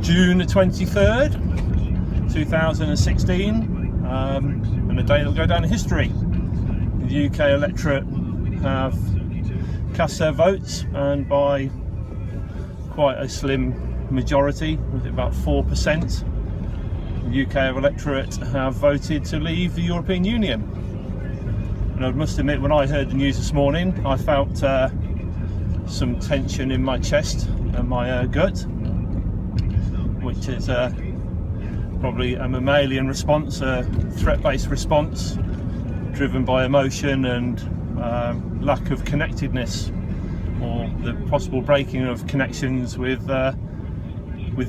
June the 23rd, 2016, and a day that will go down in history. The UK electorate have cast their votes, and by quite a slim majority, was it about 4%, the UK electorate have voted to leave the European Union. And I must admit, when I heard the news this morning, I felt some tension in my chest and my gut, which is probably a mammalian response, a threat-based response driven by emotion and lack of connectedness, or the possible breaking of connections with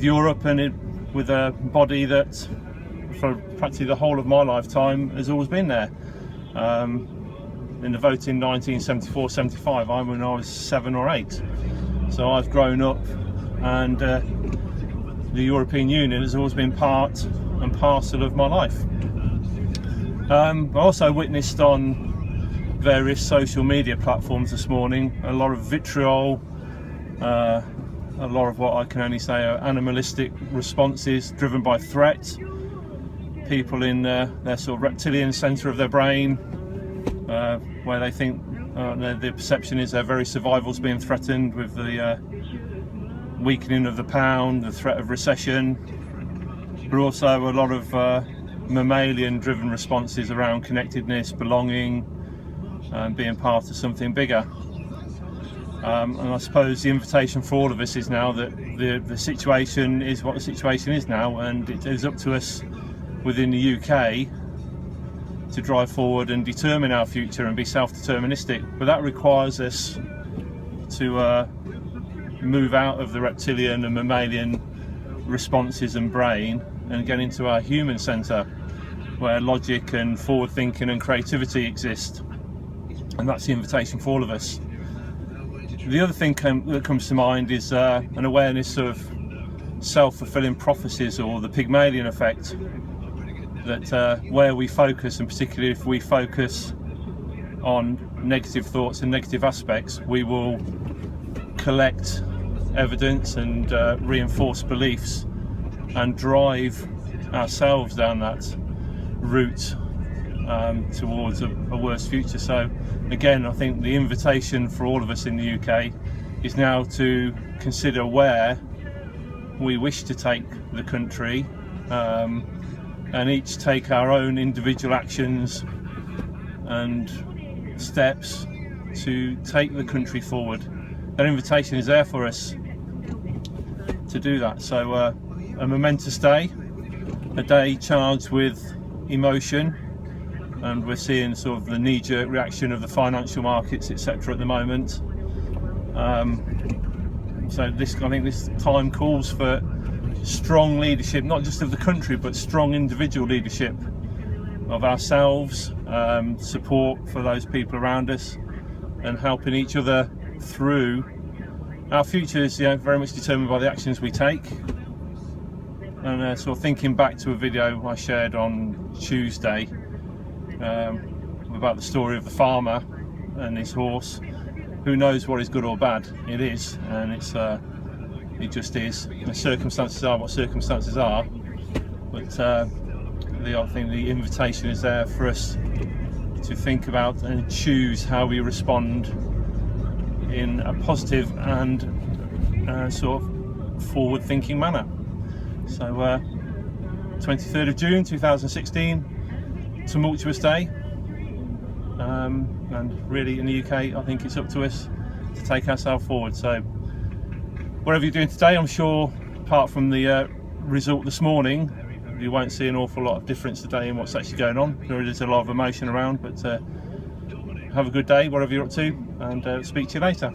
Europe, and with a body that for practically the whole of my lifetime has always been there. In the vote in 1974-75, when I was 7 or 8, so I've grown up, and the European Union has always been part and parcel of my life. I also witnessed on various social media platforms this morning a lot of vitriol, a lot of what I can only say are animalistic responses driven by threat. People in their sort of reptilian centre of their brain, where they think the perception is their very survival's being threatened with the weakening of the pound, the threat of recession, but also a lot of mammalian driven responses around connectedness, belonging, and being part of something bigger. And I suppose the invitation for all of us is now that the situation is what the situation is now, and it is up to us within the UK to drive forward and determine our future and be self-deterministic. But that requires us to move out of the reptilian and mammalian responses and brain and get into our human centre, where logic and forward thinking and creativity exist. And that's the invitation for all of us. The other thing that comes to mind is an awareness of self-fulfilling prophecies, or the Pygmalion effect, that where we focus, and particularly if we focus on negative thoughts and negative aspects, we will collect evidence and reinforce beliefs and drive ourselves down that route towards a worse future. So again, I think the invitation for all of us in the UK is now to consider where we wish to take the country, and each take our own individual actions and steps to take the country forward. That invitation is there for us to do that. So a momentous day, a day charged with emotion, and we're seeing sort of the knee-jerk reaction of the financial markets, etc. at the moment. So I think this time calls for strong leadership, not just of the country, but strong individual leadership of ourselves, support for those people around us, and helping each other through. Our future is very much determined by the actions we take. And sort of thinking back to a video I shared on Tuesday about the story of the farmer and his horse. Who knows what is good or bad? It is, and it just is. The circumstances are what circumstances are, but I think the invitation is there for us to think about and choose how we respond in a positive and sort of forward-thinking manner. So 23rd of June 2016, tumultuous day, and really in the UK I think it's up to us to take ourselves forward. So whatever you're doing today, I'm sure apart from the result this morning, you won't see an awful lot of difference today in what's actually going on. There is a lot of emotion around, but have a good day whatever you're up to, and speak to you later.